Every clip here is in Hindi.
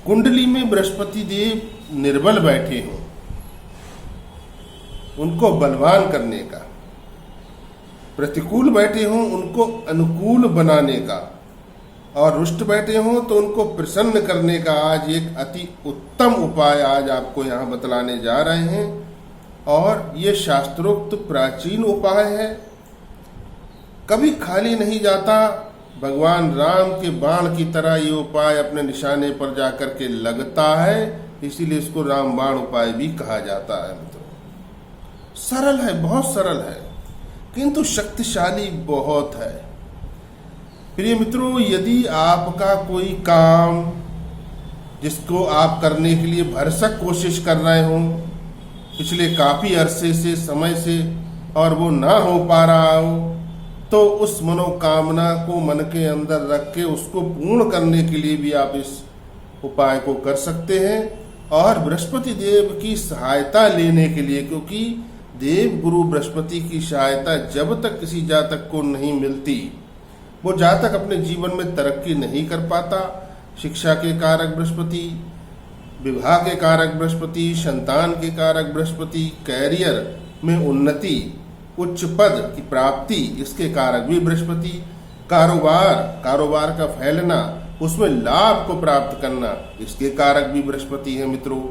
कुंडली में बृहस्पति देव निर्बल बैठे हों, उनको बलवान करने का, प्रतिकूल बैठे हों उनको अनुकूल बनाने का, और रुष्ट बैठे हों तो उनको प्रसन्न करने का आज एक अति उत्तम उपाय आज आपको यहाँ बतलाने जा रहे हैं। और ये शास्त्रोक्त प्राचीन उपाय है, कभी खाली नहीं जाता। भगवान राम के बाण की तरह ये उपाय अपने निशाने पर जाकर के लगता है, इसीलिए इसको रामबाण उपाय भी कहा जाता है। मित्रों सरल है, बहुत सरल है, किंतु शक्तिशाली बहुत है। प्रिय मित्रों, यदि आपका कोई काम जिसको आप करने के लिए भरसक कोशिश कर रहे हो पिछले काफी अरसे से, समय से, और वो ना हो पा रहा हो, तो उस मनोकामना को मन के अंदर रख के उसको पूर्ण करने के लिए भी आप इस उपाय को कर सकते हैं। और बृहस्पति देव की सहायता लेने के लिए, क्योंकि देव गुरु बृहस्पति की सहायता जब तक किसी जातक को नहीं मिलती, वो जातक अपने जीवन में तरक्की नहीं कर पाता। शिक्षा के कारक बृहस्पति, विवाह के कारक बृहस्पति, संतान के कारक बृहस्पति, कैरियर में उन्नति, उच्च पद की प्राप्ति, इसके कारक भी बृहस्पति, कारोबार का फैलना, उसमें लाभ को प्राप्त करना, इसके कारक भी बृहस्पति है मित्रों।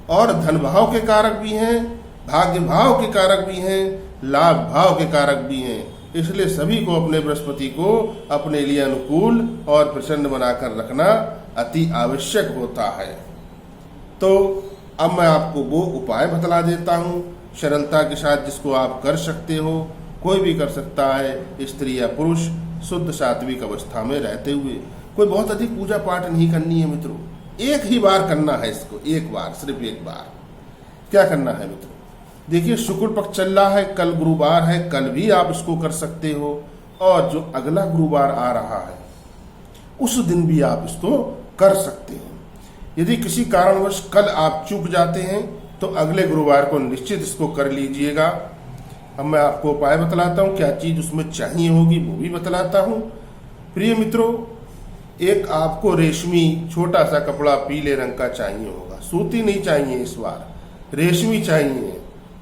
और धन भाव के कारक भी हैं, भाग्य भाव के कारक भी हैं, लाभ भाव के कारक भी हैं। इसलिए सभी को अपने बृहस्पति को अपने लिए अनुकूल और प्रसन्न बनाकर रखना अति आवश्यक होता है। तो अब मैं आपको वो उपाय बतला देता हूँ सरलता के साथ, जिसको आप कर सकते हो, कोई भी कर सकता है, स्त्री या पुरुष, शुद्ध सात्विक अवस्था में रहते हुए। कोई बहुत अधिक पूजा पाठ नहीं करनी है मित्रों, एक ही बार करना है इसको, एक बार, सिर्फ एक बार। क्या करना है मित्रों, देखिए शुक्ल पक्ष चल रहा है, कल गुरुवार है, कल भी आप इसको कर सकते हो, और जो अगला गुरुवार आ रहा है उस दिन भी आप इसको कर सकते हैं। यदि किसी कारणवश कल आप चूक जाते हैं तो अगले गुरुवार को निश्चित इसको कर लीजिएगा। अब मैं आपको उपाय बतलाता हूँ, क्या चीज उसमें चाहिए होगी वो भी बतलाता हूँ। प्रिय मित्रों, एक आपको रेशमी छोटा सा कपड़ा पीले रंग का चाहिए होगा, सूती नहीं चाहिए इस बार, रेशमी चाहिए।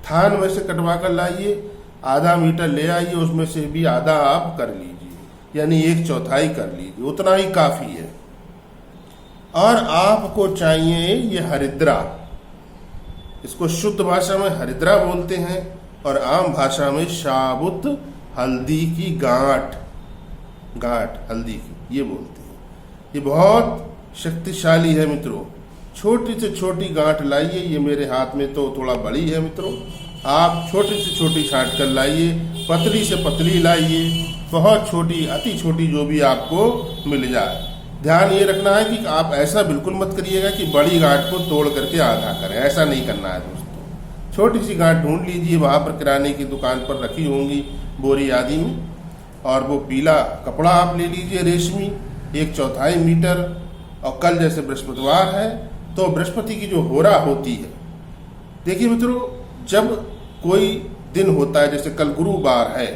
थान में से कटवा कर लाइए, आधा मीटर ले आइए, उसमें से भी आधा आप कर लीजिए, यानी 1/4 कर लीजिए, उतना ही काफी है। और आपको चाहिए ये हरिद्रा, इसको शुद्ध भाषा में हरिद्रा बोलते हैं और आम भाषा में साबुत हल्दी की गांठ हल्दी की ये बोलते हैं। ये बहुत शक्तिशाली है मित्रों। छोटी से छोटी गांठ लाइए, ये मेरे हाथ में तो थोड़ा बड़ी है मित्रों, आप छोटी से छोटी छांट कर लाइए, पतली से पतली लाइए, बहुत छोटी, अति छोटी, जो भी आपको मिल जाए। ध्यान ये रखना है कि आप ऐसा बिल्कुल मत करिएगा कि बड़ी गांठ को तोड़ करके आधा करें, ऐसा नहीं करना है दोस्तों। छोटी सी गांठ ढूंढ लीजिए, वहाँ पर किराने की दुकान पर रखी होंगी बोरी आदि में, और वो पीला कपड़ा आप ले लीजिए रेशमी, 1/4 मीटर। और कल जैसे बृहस्पतिवार है तो बृहस्पति की जो होरा होती है, देखिए मित्रों, जब कोई दिन होता है, जैसे कल गुरुवार है,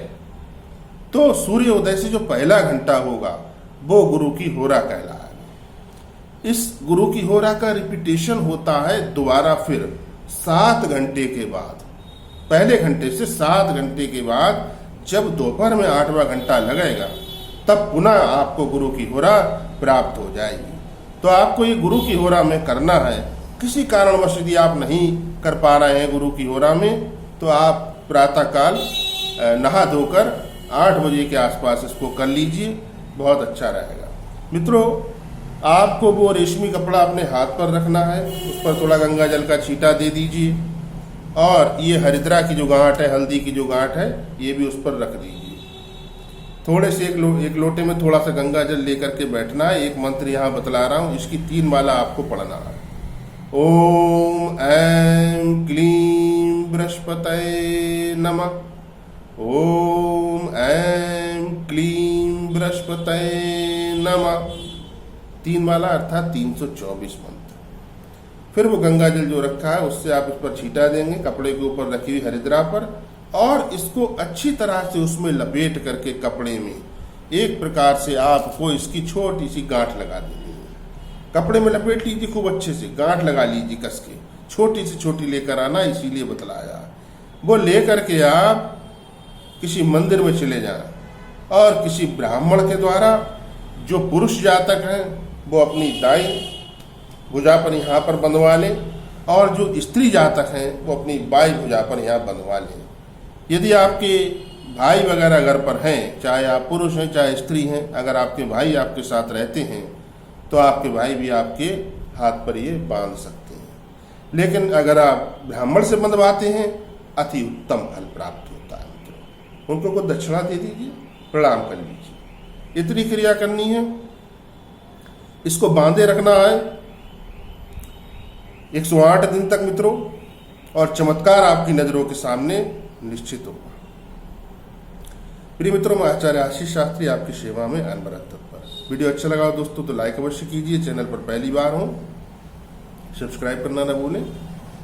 तो सूर्योदय से जो पहला घंटा होगा वो गुरु की होरा कहलाएगा। इस गुरु की होरा का रिपीटेशन होता है दोबारा फिर 7 घंटे के बाद, पहले घंटे से 7 घंटे के बाद, जब दोपहर में 8वां घंटा लगेगा, तब पुनः आपको गुरु की होरा प्राप्त हो जाएगी। तो आपको ये गुरु की होरा में करना है। किसी कारणवश यदि आप नहीं कर पा रहे हैं गुरु की होरा में, तो आप प्रातःकाल नहा धोकर 8 बजे के आसपास इसको कर लीजिए, बहुत अच्छा रहेगा। मित्रों, आपको वो रेशमी कपड़ा अपने हाथ पर रखना है, उस पर थोड़ा गंगा जल का छींटा दे दीजिए, और ये हरिद्रा की जो गांठ है, हल्दी की जो गांठ है, ये भी उस पर रख दीजिए। थोड़े से एक लोटे में थोड़ा सा गंगा जल लेकर के बैठना है। एक मंत्र यहाँ बतला रहा हूँ, इसकी 3 माला आपको पढ़ना है। ओम ऐं क्लीं बृहस्पतये नमः, ओम ऐं क्लीं बृहस्पतये नमः। 3 माला अर्थात 324 मंत्र। फिर वो गंगा जल जो रखा है उससे आप इस पर छींटा देंगे, कपड़े के ऊपर रखी हुई हरिद्रा पर, और इसको अच्छी तरह से उसमें लपेट करके कपड़े में एक प्रकार से आपको इसकी छोटी सी गांठ लगा देनी है। कपड़े में लपेट लीजिए खूब अच्छे से, गांठ लगा लीजिए कस के, छोटी से छोटी लेकर आना, इसीलिए बतलाया। वो लेकर के आप किसी मंदिर में चले जाएं और किसी ब्राह्मण के द्वारा, जो पुरुष जातक हैं वो अपनी दाई भुजा पर यहाँ पर बंधवा लें, और जो स्त्री जातक हैं वो अपनी बाई भुजा पर यहाँ बंधवा लें। यदि आपके भाई वगैरह घर पर हैं, चाहे आप पुरुष हैं चाहे स्त्री हैं, अगर आपके भाई आपके साथ रहते हैं तो आपके भाई भी आपके हाथ पर ये बांध सकते हैं। लेकिन अगर आप ब्राह्मण से बंधवाते हैं, अति उत्तम फल प्राप्त होता है मित्रों। उनको को दक्षिणा दे दीजिए, प्रणाम कर लीजिए, इतनी क्रिया करनी है। इसको बांधे रखना है 108 दिन तक मित्रों, और चमत्कार आपकी नजरों के सामने निश्चित होगा। प्रिय मित्रों, मैं आचार्य आशीष शास्त्री आपकी सेवा में अनवरत तत्पर। वीडियो अच्छा लगा दोस्तों तो लाइक अवश्य कीजिए, चैनल पर पहली बार हो सब्सक्राइब करना न भूलें।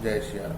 जय श्री राम।